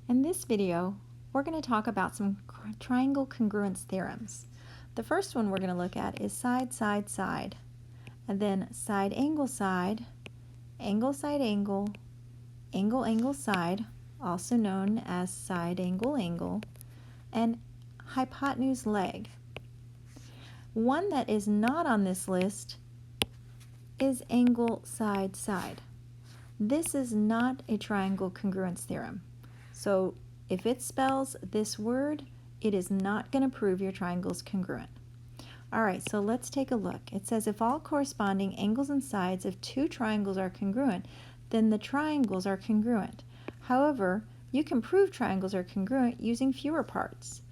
In this video, we're going to talk about some triangle congruence theorems. The first one we're going to look at is side, side, side, and then side, angle, side, angle, side, angle, angle, angle, side, also known as side, angle, angle, and hypotenuse leg. One that is not on this list is angle, side, side. This is not a triangle congruence theorem. So if it spells this word, it is not going to prove your triangle is congruent. All right, so let's take a look. It says if all corresponding angles and sides of two triangles are congruent, then the triangles are congruent. However, you can prove triangles are congruent using fewer parts.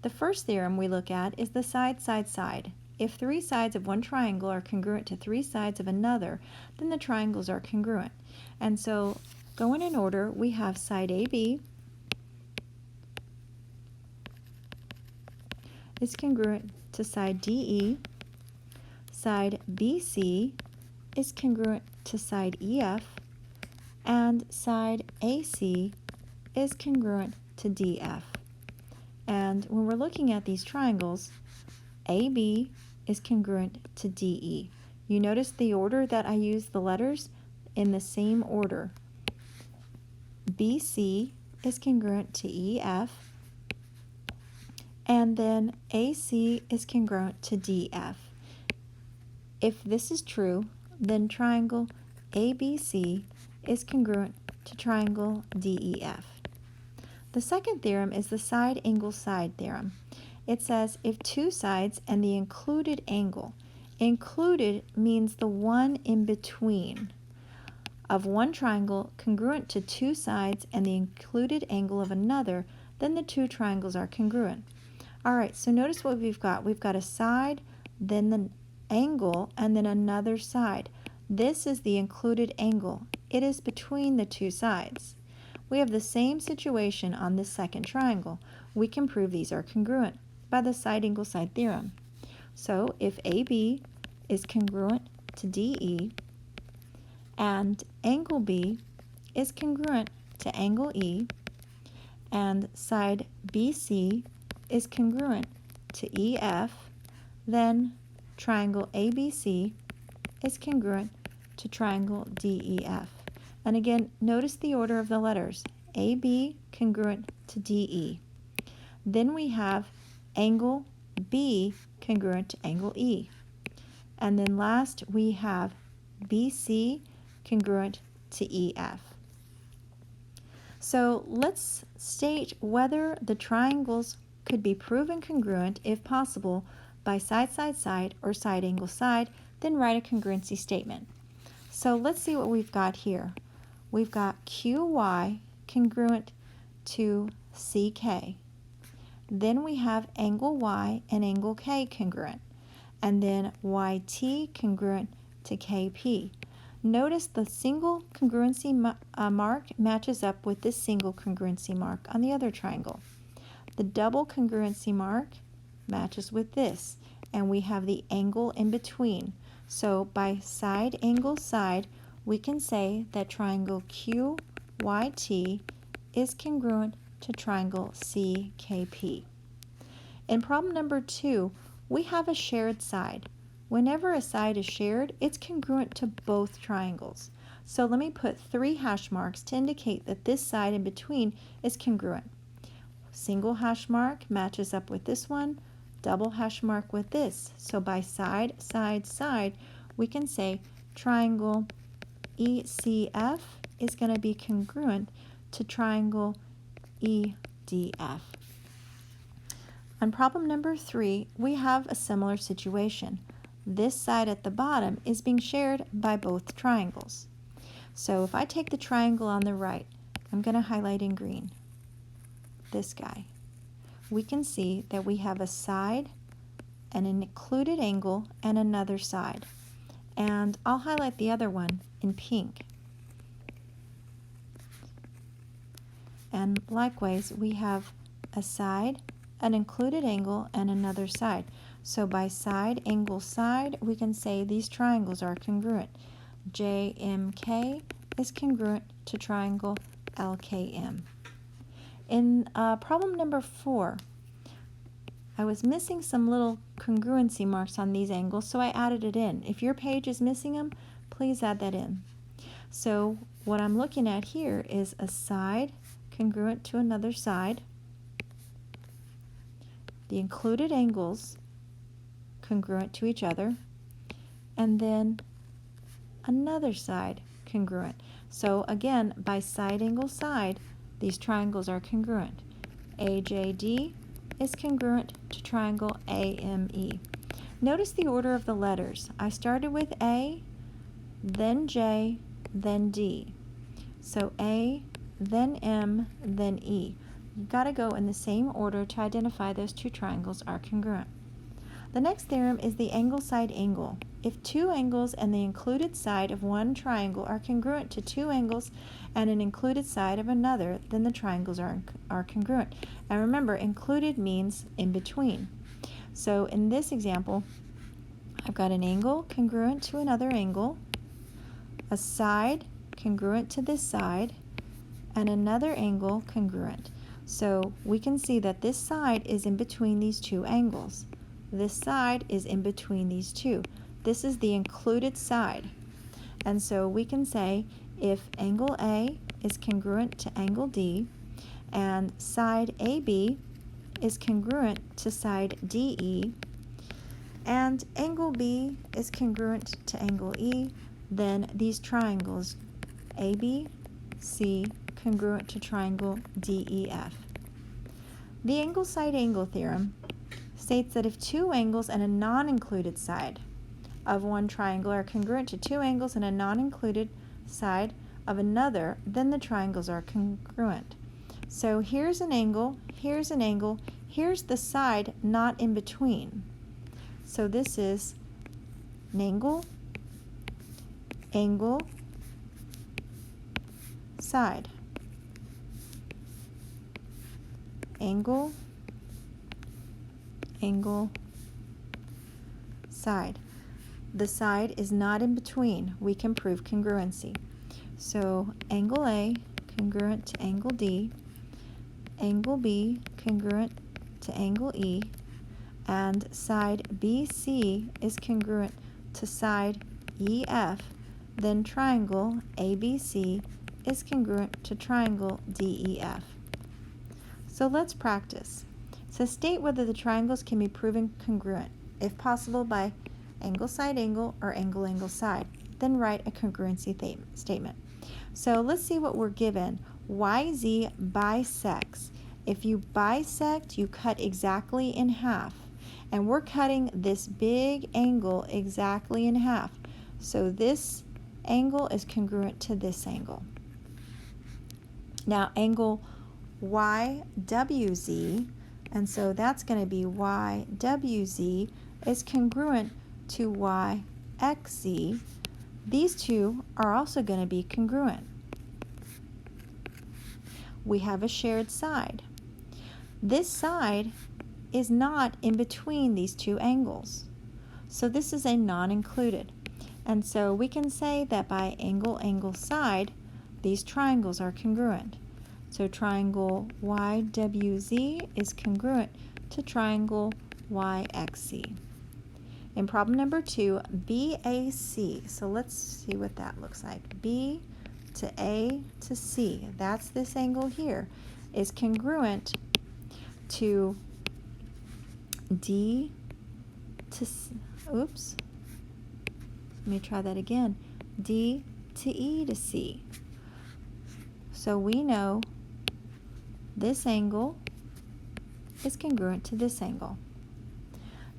The first theorem we look at is the side, side, side. If three sides of one triangle are congruent to three sides of another, then the triangles are congruent. And so, going in order, we have side AB is congruent to side DE, side BC is congruent to side EF, and side AC is congruent to DF. And when we're looking at these triangles, AB is congruent to DE. You notice the order that I use the letters in the same order. BC is congruent to EF, and then AC is congruent to DF. If this is true, then triangle ABC is congruent to triangle DEF. The second theorem is the side, angle, side theorem. It says if two sides and the included angle, included means the one in between, of one triangle congruent to two sides and the included angle of another, then the two triangles are congruent. All right, so notice what we've got. We've got a side, then the angle, and then another side. This is the included angle. It is between the two sides. We have the same situation on this second triangle. We can prove these are congruent by the side, angle, side theorem. So if AB is congruent to DE, and angle B is congruent to angle E, and side BC is congruent to EF, then triangle ABC is congruent to triangle DEF. And again, notice the order of the letters. AB congruent to DE. Then we have angle B congruent to angle E. And then last we have BC congruent to EF. So let's state whether the triangles could be proven congruent, if possible, by side, side, side, or side, angle, side, then write a congruency statement. So let's see what we've got here. We've got QY congruent to CK. Then we have angle Y and angle K congruent. And then YT congruent to KP. Notice the single congruency mark matches up with this single congruency mark on the other triangle. The double congruency mark matches with this, and we have the angle in between. So by side, angle, side, we can say that triangle QYT is congruent to triangle CKP. In problem number 2, we have a shared side. Whenever a side is shared, it's congruent to both triangles. So let me put 3 hash marks to indicate that this side in between is congruent. Single hash mark matches up with this one, double hash mark with this. So by side, side, side, we can say triangle ECF is going to be congruent to triangle EDF. On problem number 3, we have a similar situation. This side at the bottom is being shared by both triangles. So if I take the triangle on the right, I'm going to highlight in green this guy. We can see that we have a side, an included angle, and another side. And I'll highlight the other one in pink. And likewise, we have a side, an included angle, and another side. So by side, angle, side, we can say these triangles are congruent. JMK is congruent to triangle LKM. in problem number 4, I was missing some little congruency marks on these angles, so I added it in. If your page is missing them, please add that in. So what I'm looking at here is a side congruent to another side, the included angles congruent to each other, and then another side congruent. So again, by side angle side, these triangles are congruent. AJD is congruent to triangle AME. Notice the order of the letters. I started with A, then J, then D. So A, then M, then E. You've got to go in the same order to identify those two triangles are congruent. The next theorem is the angle side angle. If two angles and the included side of one triangle are congruent to two angles and an included side of another, then the triangles are congruent. And remember, included means in between. So in this example, I've got an angle congruent to another angle, a side congruent to this side, and another angle congruent. So we can see that this side is in between these two angles. This side is in between these two. This is the included side. And so we can say if angle A is congruent to angle D and side AB is congruent to side DE and angle B is congruent to angle E, then these triangles ABC congruent to triangle DEF. The angle side angle theorem states that if two angles and a non-included side of one triangle are congruent to two angles and a non-included side of another, then the triangles are congruent. So here's an angle, here's the side not in between. So this is an angle, side, angle, side. The side is not in between. We can prove congruency. So angle A congruent to angle D, angle B congruent to angle E, and side BC is congruent to side EF, then triangle ABC is congruent to triangle DEF. So let's practice. So state whether the triangles can be proven congruent, if possible by angle side angle or angle side. Then write a congruency statement. So let's see what we're given. YZ bisects. If you bisect, you cut exactly in half. And we're cutting this big angle exactly in half. So this angle is congruent to this angle. Now angle YWZ, and so that's going to be YWZ is congruent to YXZ. These two are also going to be congruent. We have a shared side. This side is not in between these two angles. So this is a non-included. And so we can say that by angle side, these triangles are congruent. So triangle YWZ is congruent to triangle YXZ. In problem number 2, BAC. So let's see what that looks like. B to A to C, that's this angle here, is congruent to D to C. Oops. Let me try that again. D to E to C. So we know this angle is congruent to this angle.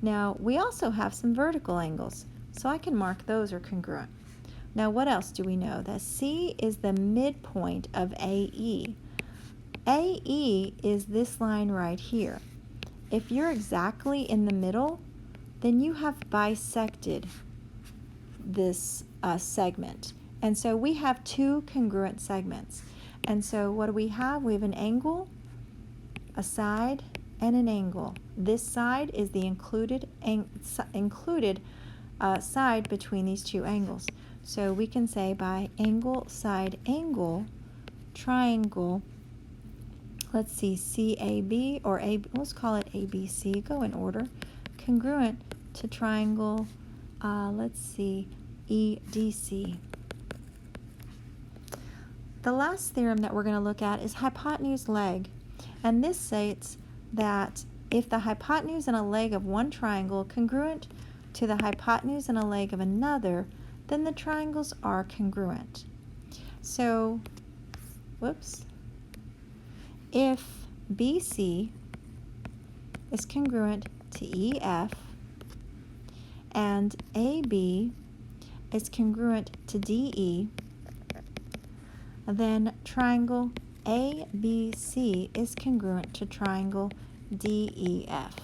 Now, we also have some vertical angles, so I can mark those are congruent. Now, what else do we know? That C is the midpoint of AE. AE is this line right here. If you're exactly in the middle, then you have bisected this segment. And so we have two congruent segments. And so what do we have? We have an angle, a side, and an angle. This side is the included side between these two angles. So we can say by angle side angle triangle, let's see, CAB or let's call it ABC, go in order, congruent to triangle, let's see, EDC. The last theorem that we're going to look at is hypotenuse leg, and this states that if the hypotenuse and a leg of one triangle congruent to the hypotenuse and a leg of another, then the triangles are congruent. So, if BC is congruent to EF and AB is congruent to DE, then triangle ABC is congruent to triangle DEF.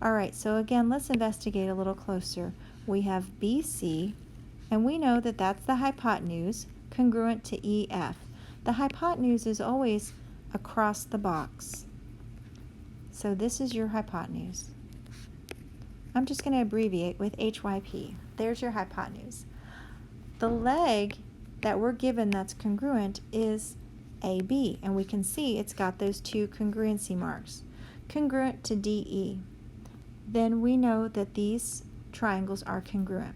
All right, so again, let's investigate a little closer. We have BC, and we know that that's the hypotenuse congruent to EF. The hypotenuse is always across the box. So this is your hypotenuse. I'm just going to abbreviate with HYP. There's your hypotenuse. The leg that we're given that's congruent is AB, and we can see it's got those two congruency marks. Congruent to DE. Then we know that these triangles are congruent.